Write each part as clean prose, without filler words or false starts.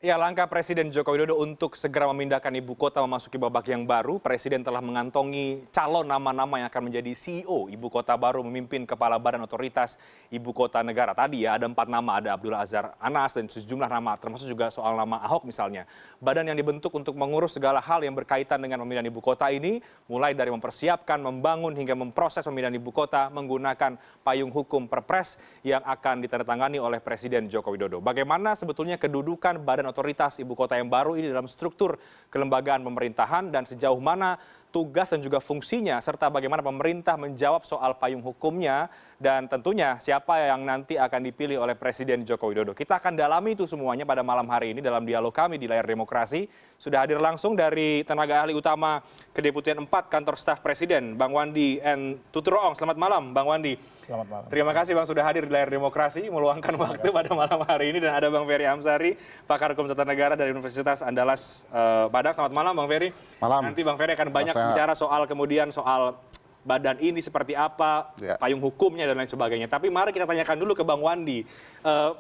Ya, langkah Presiden Joko Widodo untuk segera memindahkan ibu kota memasuki babak yang baru, Presiden telah mengantongi calon nama-nama yang akan menjadi CEO ibu kota baru memimpin kepala badan otoritas ibu kota negara. Tadi ya ada 4 nama, ada Abdullah Azhar Anas dan sejumlah nama, termasuk juga soal nama Ahok misalnya. Badan yang dibentuk untuk mengurus segala hal yang berkaitan dengan pemindahan ibu kota ini, mulai dari mempersiapkan, membangun hingga memproses pemindahan ibu kota menggunakan payung hukum Perpres yang akan ditandatangani oleh Presiden Joko Widodo. Bagaimana sebetulnya kedudukan badan otoritas ibu kota yang baru ini dalam struktur kelembagaan pemerintahan dan sejauh mana tugas dan juga fungsinya serta bagaimana pemerintah menjawab soal payung hukumnya dan tentunya siapa yang nanti akan dipilih oleh Presiden Joko Widodo. Kita akan dalami itu semuanya pada malam hari ini dalam dialog kami di Layar Demokrasi. Sudah hadir langsung dari tenaga ahli utama Kedeputian 4 Kantor Staf Presiden, Bang Wandi N. Tuturoong. Selamat malam, Bang Wandi. Selamat malam. Terima kasih Bang sudah hadir di Layar Demokrasi, meluangkan waktu pada malam hari ini. Dan ada Bang Ferry Amsari, pakar hukum tata negara dari Universitas Andalas Padang. Selamat malam Bang Ferry. Malam. Nanti Bang Ferry akan banyak bicara soal kemudian soal badan ini seperti apa, payung hukumnya dan lain sebagainya. Tapi mari kita tanyakan dulu ke Bang Wandi,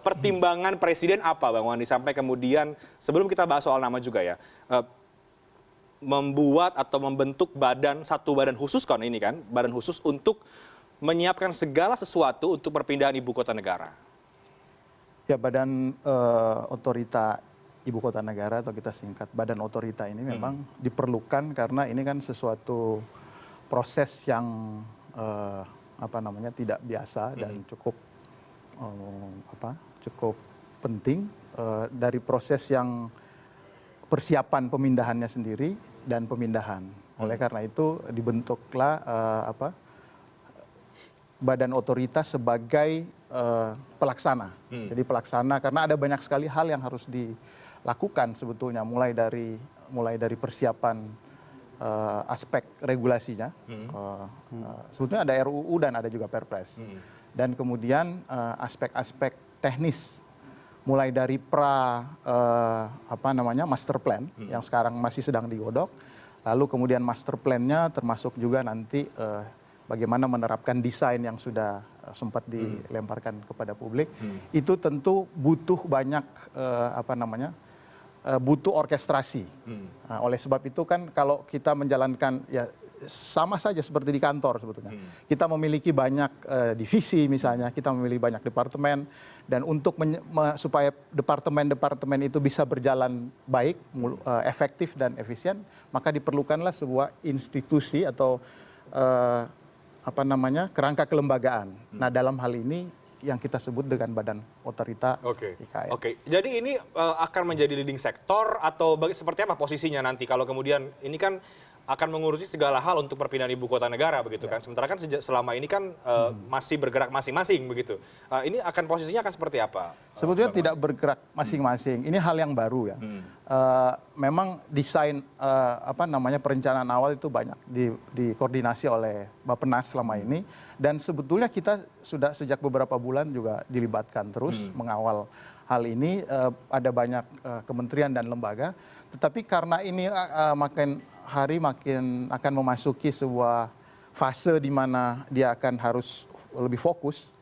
pertimbangan Presiden apa Bang Wandi sampai kemudian sebelum kita bahas soal nama juga ya, membuat atau membentuk satu badan khusus kan ini kan, badan khusus untuk menyiapkan segala sesuatu untuk perpindahan ibu kota negara. Ya, badan otorita ibu kota negara atau kita singkat badan otorita ini memang diperlukan karena ini kan sesuatu proses yang tidak biasa dan cukup penting dari proses yang persiapan pemindahannya sendiri dan pemindahan. Oleh karena itu dibentuklah badan otoritas sebagai pelaksana. Jadi pelaksana karena ada banyak sekali hal yang harus dilakukan sebetulnya mulai dari persiapan aspek regulasinya. Sebetulnya ada RUU dan ada juga Perpres. Dan kemudian aspek-aspek teknis mulai dari master plan yang sekarang masih sedang digodok. Lalu kemudian master plan-nya termasuk juga nanti bagaimana menerapkan desain yang sudah sempat dilemparkan kepada publik, itu tentu butuh banyak butuh orkestrasi. Nah, oleh sebab itu kan kalau kita menjalankan ya sama saja seperti di kantor sebetulnya. Kita memiliki banyak divisi misalnya, kita memiliki banyak departemen dan untuk supaya departemen-departemen itu bisa berjalan baik, efektif dan efisien, maka diperlukanlah sebuah institusi atau kerangka kelembagaan. Nah, dalam hal ini yang kita sebut dengan badan otorita IKN. Oke. Jadi ini akan menjadi leading sektor atau seperti apa posisinya nanti kalau kemudian ini kan akan mengurusi segala hal untuk perpindahan ibu kota negara begitu kan. Sementara kan selama ini kan masih bergerak masing-masing begitu. Ini akan posisinya akan seperti apa? Sebetulnya tidak bergerak masing-masing. Ini hal yang baru ya. Memang desain perencanaan awal itu banyak dikoordinasi oleh Bappenas selama ini dan sebetulnya kita sudah sejak beberapa bulan juga dilibatkan terus mengawal hal ini. Ada banyak kementerian dan lembaga, tetapi karena ini makin hari makin akan memasuki sebuah fase di mana dia akan harus lebih fokus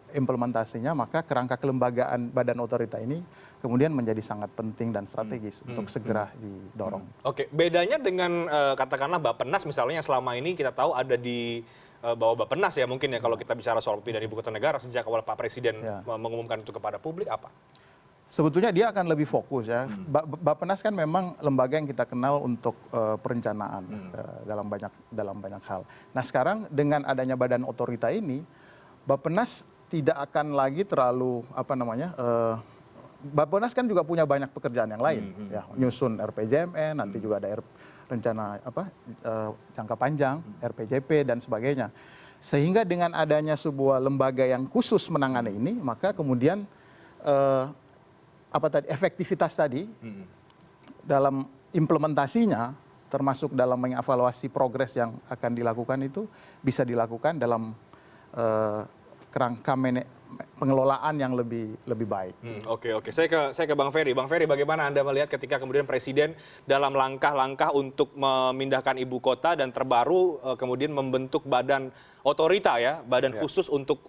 implementasinya, maka kerangka kelembagaan badan otorita ini kemudian menjadi sangat penting dan strategis untuk segera didorong. Oke, bedanya dengan katakanlah Bappenas misalnya yang selama ini kita tahu ada di bawah Bappenas ya mungkin ya kalau kita bicara soal pindahan ibu kota negara sejak awal Pak Presiden mengumumkan itu kepada publik apa? Sebetulnya dia akan lebih fokus ya. Bappenas kan memang lembaga yang kita kenal untuk perencanaan dalam banyak hal. Nah, sekarang dengan adanya badan otorita ini, Bappenas tidak akan lagi terlalu Bappenas kan juga punya banyak pekerjaan yang lain ya, nyusun RPJMN, nanti juga ada rencana jangka panjang, RPJP dan sebagainya. Sehingga dengan adanya sebuah lembaga yang khusus menangani ini, maka kemudian efektivitas tadi dalam implementasinya termasuk dalam mengevaluasi progres yang akan dilakukan itu bisa dilakukan dalam kerangka pengelolaan yang lebih baik. Oke. Saya ke Bang Ferry. Bang Ferry, bagaimana Anda melihat ketika kemudian Presiden dalam langkah-langkah untuk memindahkan ibu kota dan terbaru kemudian membentuk badan otorita ya, badan khusus untuk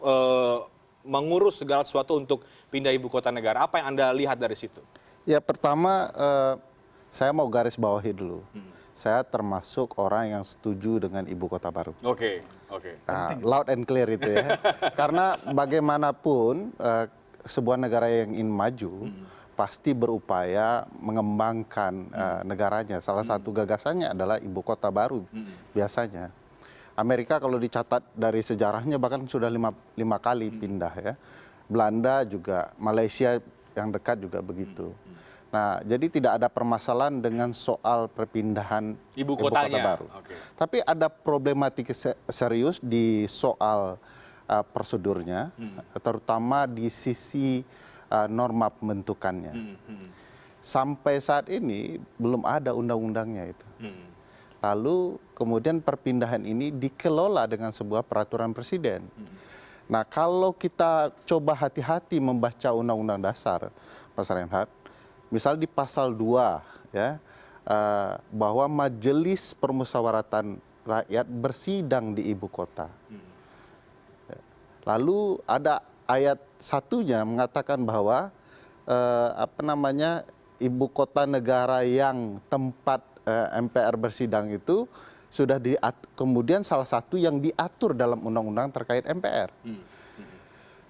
mengurus segala sesuatu untuk pindah ibu kota negara. Apa yang Anda lihat dari situ? Ya pertama saya mau garis bawahi dulu. Saya termasuk orang yang setuju dengan ibu kota baru. Oke. Nah, loud and clear itu ya. Karena bagaimanapun sebuah negara yang ingin maju pasti berupaya mengembangkan negaranya. Salah satu gagasannya adalah ibu kota baru biasanya. Amerika kalau dicatat dari sejarahnya bahkan sudah lima kali pindah ya. Belanda juga, Malaysia yang dekat juga begitu. Nah, jadi tidak ada permasalahan dengan soal perpindahan ibu kota baru. Tapi ada problematika serius di soal prosedurnya, terutama di sisi norma pembentukannya. Sampai saat ini belum ada undang-undangnya itu. Lalu kemudian perpindahan ini dikelola dengan sebuah peraturan presiden. Nah, kalau kita coba hati-hati membaca Undang-Undang Dasar, Mas Reinhardt, misal di pasal 2 ya, bahwa Majelis Permusyawaratan Rakyat bersidang di ibu kota. Lalu ada ayat satunya mengatakan bahwa ibu kota negara yang tempat MPR bersidang itu sudah kemudian salah satu yang diatur dalam undang-undang terkait MPR.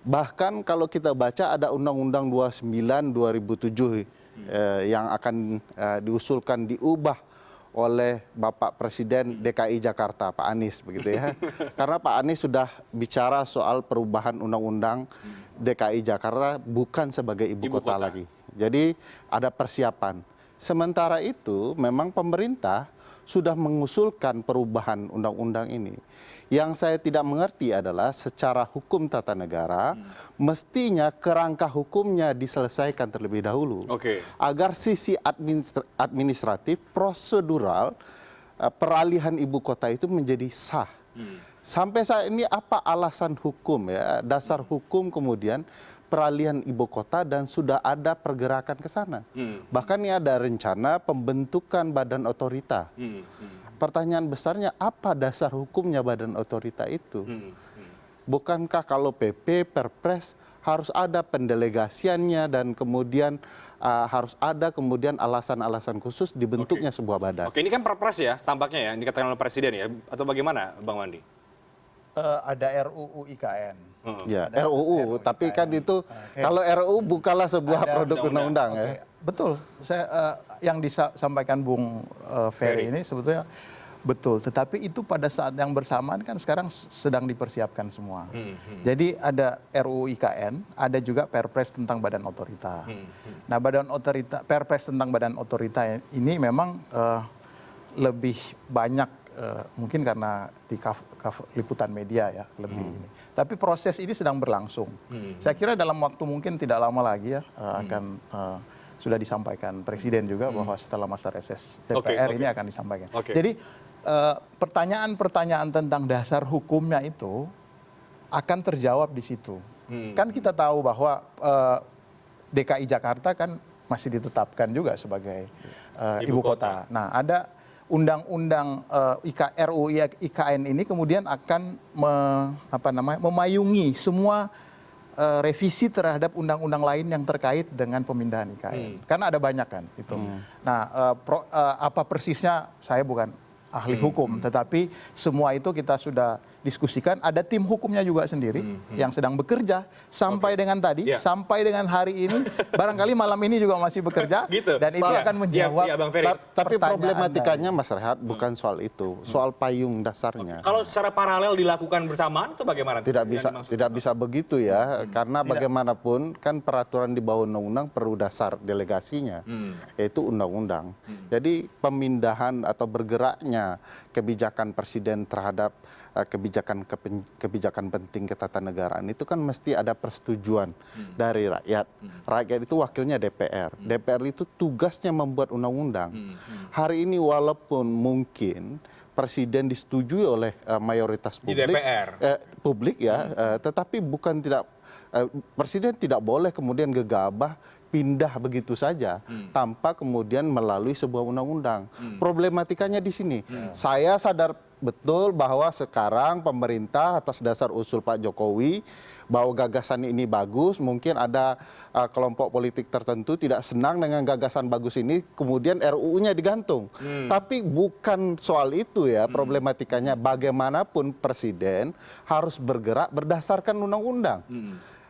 Bahkan kalau kita baca ada Undang-Undang 29 2007 yang akan diusulkan diubah oleh Bapak Presiden DKI Jakarta, Pak Anies begitu ya. Karena Pak Anies sudah bicara soal perubahan Undang-Undang DKI Jakarta bukan sebagai ibu kota lagi. Jadi ada persiapan. Sementara itu memang pemerintah sudah mengusulkan perubahan undang-undang ini. Yang saya tidak mengerti adalah secara hukum tata negara, mestinya kerangka hukumnya diselesaikan terlebih dahulu. Agar sisi administratif, prosedural, peralihan ibu kota itu menjadi sah. Sampai saat ini apa alasan hukum ya, dasar hukum kemudian peralihan ibu kota dan sudah ada pergerakan ke sana. Bahkan ini ada rencana pembentukan badan otorita. Pertanyaan besarnya apa dasar hukumnya badan otorita itu? Bukankah kalau PP, Perpres harus ada pendelegasiannya dan kemudian harus ada kemudian alasan-alasan khusus dibentuknya sebuah badan. Ini kan Perpres ya tampaknya ya, yang dikatakan oleh Presiden ya, atau bagaimana Bang Wandi? Ada RUU IKN. Ya, RUU, tapi kan itu kalau RUU bukanlah sebuah produk undang-undang ya. Betul, yang disampaikan Bung Ferry ini sebetulnya betul. Tetapi itu pada saat yang bersamaan kan sekarang sedang dipersiapkan semua. Jadi ada RUU IKN, ada juga Perpres tentang Badan Otorita. Nah, Perpres tentang Badan Otorita ini memang lebih banyak mungkin karena di liputan media ya lebih ini. Tapi proses ini sedang berlangsung. Saya kira dalam waktu mungkin tidak lama lagi ya akan sudah disampaikan Presiden juga bahwa setelah masa reses DPR ini akan disampaikan. Jadi pertanyaan-pertanyaan tentang dasar hukumnya itu akan terjawab di situ. Kan kita tahu bahwa DKI Jakarta kan masih ditetapkan juga sebagai ibu kota. Nah, ada undang-undang RUU IKN ini kemudian akan memayungi semua revisi terhadap undang-undang lain yang terkait dengan pemindahan IKN. Karena ada banyak kan itu. Nah, apa persisnya saya bukan ahli hukum, tetapi semua itu kita sudah diskusikan. Ada tim hukumnya juga sendiri yang sedang bekerja sampai dengan tadi, sampai dengan hari ini, barangkali malam ini juga masih bekerja. Dan itu akan menjawab. Tapi problematikanya Mas Rehat bukan soal itu, soal payung dasarnya. Kalau secara paralel dilakukan bersamaan itu bagaimana? Tidak bisa begitu ya, karena bagaimanapun kan peraturan di bawah undang-undang perlu dasar delegasinya, yaitu undang-undang. Jadi pemindahan atau bergeraknya kebijakan presiden terhadap kebijakan penting ketatanegaraan itu kan mesti ada persetujuan dari rakyat. Rakyat itu wakilnya DPR. DPR itu tugasnya membuat undang-undang. Hari ini walaupun mungkin presiden disetujui oleh mayoritas publik, di DPR. Publik ya, tetapi bukan tidak presiden tidak boleh kemudian gegabah pindah begitu saja tanpa kemudian melalui sebuah undang-undang. Problematikanya di sini. Saya sadar betul bahwa sekarang pemerintah atas dasar usul Pak Jokowi bahwa gagasan ini bagus, mungkin ada kelompok politik tertentu tidak senang dengan gagasan bagus ini, kemudian RUU-nya digantung. Tapi bukan soal itu ya problematikanya. Bagaimanapun presiden harus bergerak berdasarkan undang-undang.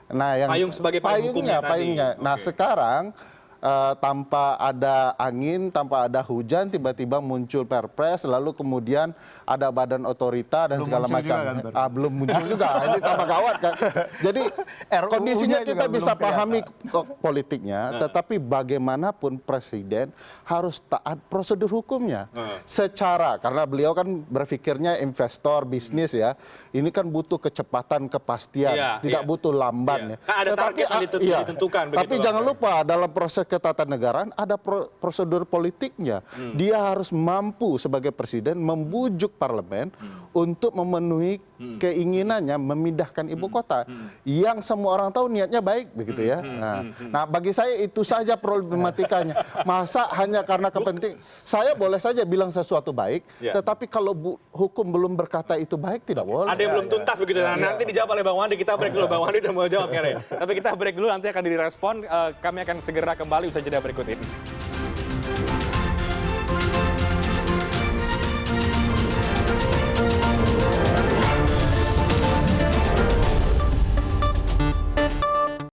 Nah, yang Payung sebagai payung hukumnya tadi. payungnya. Nah, Oke. sekarang tanpa ada angin, tanpa ada hujan, tiba-tiba muncul Perpres, lalu kemudian ada badan otorita dan Belum segala muncul macam. juga kan, Bang? Belum muncul juga, ini tambah gawat kan. Jadi RUU-nya kondisinya juga kita belum bisa pahami kelihatan. politiknya, tetapi bagaimanapun presiden harus taat prosedur hukumnya. Secara, karena beliau kan berpikirnya investor, bisnis ya, ini kan butuh kecepatan, kepastian, Iya, tidak iya. butuh lamban Iya. ya. Kan ada target yang ditentukan begitu Tapi loh, jangan Pak. lupa dalam proses ketatanegaraan ada prosedur politiknya. Dia harus mampu sebagai presiden membujuk parlemen untuk memenuhi keinginannya memindahkan ibu kota. Yang semua orang tahu niatnya baik begitu ya. Nah, bagi saya itu saja problematikanya. Masa hanya karena kepentingan, saya boleh saja bilang sesuatu baik, Ya. tetapi kalau hukum belum berkata itu baik tidak boleh. Ada yang belum tuntas begitu. Nah, nanti dijawab oleh Bang Wandi. Kita break dulu. Bang Wandi udah mau jawab kayaknya. Tapi kita break dulu, nanti akan direspon. Kami akan segera kembali usai jeda berikut ini.